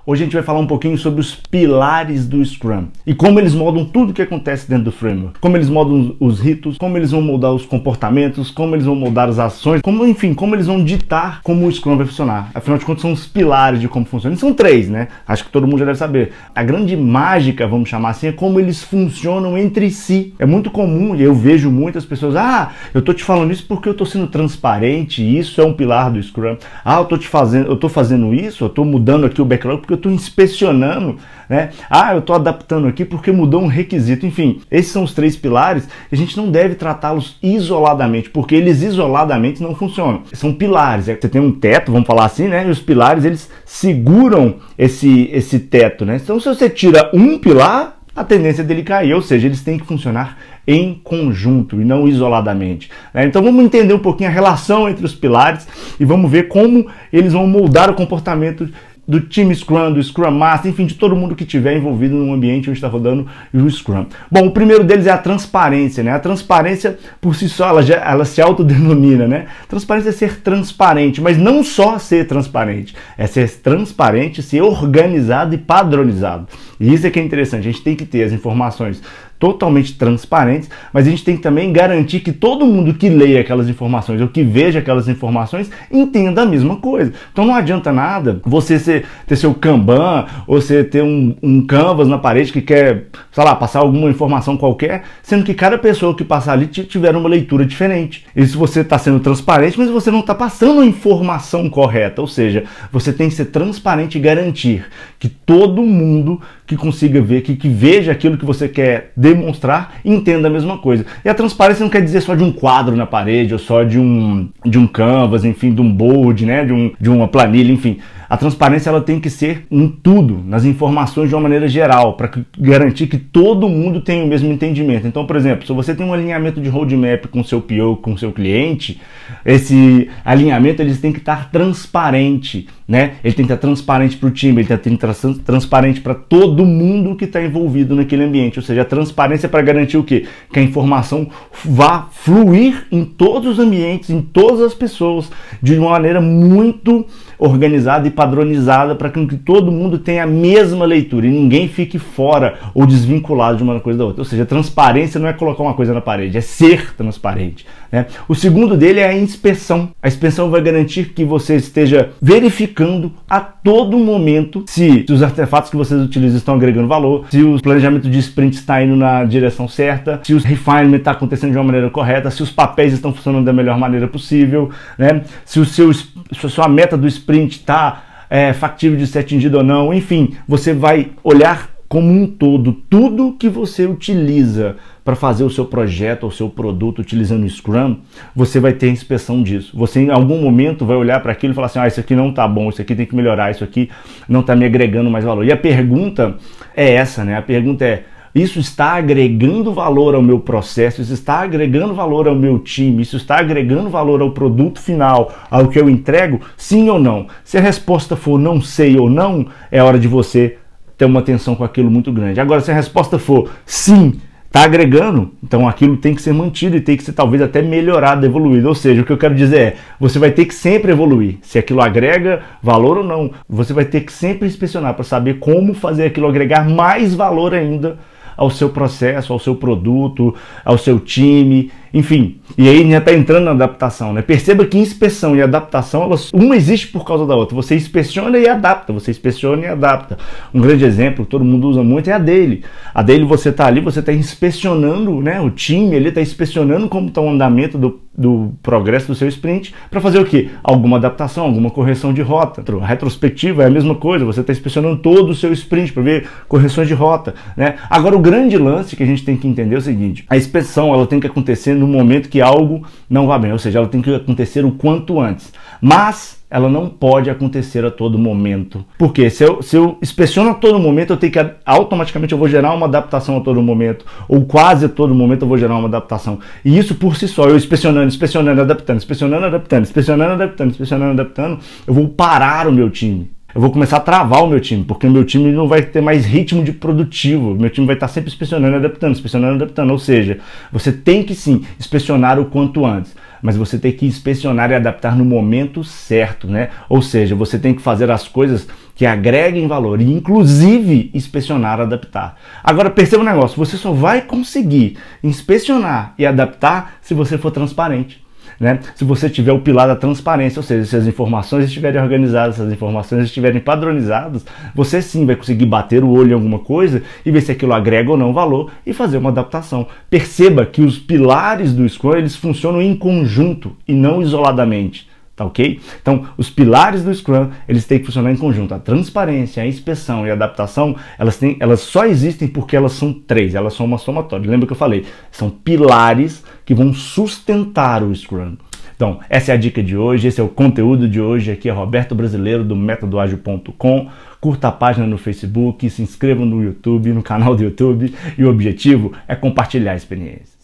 Hoje a gente vai falar um pouquinho sobre os pilares do Scrum e como eles moldam tudo que acontece dentro do framework, como eles moldam os ritos, como eles vão moldar os comportamentos, como eles vão moldar as ações, como eles vão ditar como o Scrum vai funcionar. Afinal de contas, são os pilares de como funciona. E são três, né? Acho que todo mundo já deve saber. A grande mágica, vamos chamar assim, é como eles funcionam entre si. É muito comum, e eu vejo muitas pessoas, eu tô te falando isso porque eu tô sendo transparente, isso é um pilar do Scrum. Eu tô fazendo isso, eu tô mudando aqui o backlog porque eu estou inspecionando, né? Eu estou adaptando aqui porque mudou um requisito. Enfim, esses são os três pilares e a gente não deve tratá-los isoladamente, porque eles isoladamente não funcionam. São pilares. Você tem um teto, vamos falar assim, né? E os pilares, eles seguram esse teto, né? Então, se você tira um pilar, a tendência dele cair, ou seja, eles têm que funcionar em conjunto e não isoladamente, né? Então vamos entender um pouquinho a relação entre os pilares e vamos ver como eles vão moldar o comportamento do time Scrum, do Scrum Master, enfim, de todo mundo que estiver envolvido no ambiente onde está rodando o Scrum. Bom, o primeiro deles é a transparência, né? A transparência, por si só, ela se autodenomina, né? Transparência é ser transparente, mas não só ser transparente, é ser transparente, ser organizado e padronizado. E isso é que é interessante, a gente tem que ter as informações totalmente transparentes, mas a gente tem que também garantir que todo mundo que leia aquelas informações ou que veja aquelas informações entenda a mesma coisa. Então não adianta nada você ter seu Kanban ou você ter um canvas na parede que quer, sei lá, passar alguma informação qualquer, sendo que cada pessoa que passar ali tiver uma leitura diferente. Isso você está sendo transparente, mas você não está passando a informação correta, ou seja, você tem que ser transparente e garantir que todo mundo que consiga ver, que veja aquilo que você quer demonstrar, entenda a mesma coisa. E a transparência não quer dizer só de um quadro na parede, ou só de um canvas, enfim, de um board, né, de uma planilha, enfim. A transparência ela tem que ser em tudo, nas informações de uma maneira geral, para garantir que todo mundo tenha o mesmo entendimento. Então, por exemplo, se você tem um alinhamento de roadmap com o seu PO, com o seu cliente, esse alinhamento eles tem que estar transparente, né? Ele tem que estar transparente para o time, ele tem que estar transparente para todo mundo que está envolvido naquele ambiente. Ou seja, a transparência para garantir o quê? Que a informação vá fluir em todos os ambientes, em todas as pessoas, de uma maneira muito organizada e padronizada para que todo mundo tenha a mesma leitura e ninguém fique fora ou desvinculado de uma coisa da outra. Ou seja, transparência não é colocar uma coisa na parede, é ser transparente, né? O segundo dele é a inspeção. A inspeção vai garantir que você esteja verificando a todo momento se os artefatos que vocês utilizam estão agregando valor, se o planejamento de sprint está indo na direção certa, se o refinement está acontecendo de uma maneira correta, se os papéis estão funcionando da melhor maneira possível, né? Se a sua meta do sprint está factível de ser atingido ou não, enfim, você vai olhar como um todo, tudo que você utiliza para fazer o seu projeto ou seu produto utilizando o Scrum, você vai ter inspeção disso. Você em algum momento vai olhar para aquilo e falar assim, isso aqui não está bom, isso aqui tem que melhorar, isso aqui não está me agregando mais valor. E a pergunta é essa, né? A pergunta é, isso está agregando valor ao meu processo, isso está agregando valor ao meu time, isso está agregando valor ao produto final, ao que eu entrego, sim ou não? Se a resposta for não sei ou não, é hora de você ter uma atenção com aquilo muito grande. Agora, se a resposta for sim, está agregando, então aquilo tem que ser mantido e tem que ser talvez até melhorado, evoluído. Ou seja, o que eu quero dizer é, você vai ter que sempre evoluir. Se aquilo agrega valor ou não, você vai ter que sempre inspecionar para saber como fazer aquilo agregar mais valor ainda ao seu processo, ao seu produto, ao seu time, enfim. E aí já está entrando na adaptação, né? Perceba que inspeção e adaptação, uma existe por causa da outra. Você inspeciona e adapta, você inspeciona e adapta. Um grande exemplo que todo mundo usa muito é a daily. A daily você está ali, você está inspecionando, né? O time ele está inspecionando como está o andamento do progresso do seu sprint para fazer o quê? Alguma adaptação, alguma correção de rota. A retrospectiva é a mesma coisa, você está inspecionando todo o seu sprint para ver correções de rota, né? Agora o grande lance que a gente tem que entender é o seguinte, a inspeção ela tem que acontecer no momento que algo não vai bem, ou seja, ela tem que acontecer o quanto antes, mas ela não pode acontecer a todo momento. Porque se eu inspeciono a todo momento, eu tenho que automaticamente eu vou gerar uma adaptação a todo momento, ou quase a todo momento eu vou gerar uma adaptação. E isso por si só, eu inspecionando, adaptando, inspecionando, adaptando, inspecionando, adaptando, inspecionando, adaptando, eu vou parar o meu time. Eu vou começar a travar o meu time, porque o meu time não vai ter mais ritmo de produtivo. O meu time vai estar sempre inspecionando e adaptando. Ou seja, você tem que sim inspecionar o quanto antes, mas você tem que inspecionar e adaptar no momento certo, né? Ou seja, você tem que fazer as coisas que agreguem valor e inclusive inspecionar e adaptar. Agora perceba um negócio, você só vai conseguir inspecionar e adaptar se você for transparente. Né? Se você tiver o pilar da transparência, ou seja, se as informações estiverem organizadas, se as informações estiverem padronizadas, você sim vai conseguir bater o olho em alguma coisa e ver se aquilo agrega ou não valor e fazer uma adaptação. Perceba que os pilares do Scrum, eles funcionam em conjunto e não isoladamente. Tá ok? Então, os pilares do Scrum, eles têm que funcionar em conjunto. A transparência, a inspeção e a adaptação, elas só existem porque elas são três, elas são uma somatória. Lembra que eu falei? São pilares que vão sustentar o Scrum. Então, essa é a dica de hoje, esse é o conteúdo de hoje. Aqui é Roberto Brasileiro, do métodoagil.com. Curta a página no Facebook, se inscreva no YouTube, no canal do YouTube, e o objetivo é compartilhar a experiência.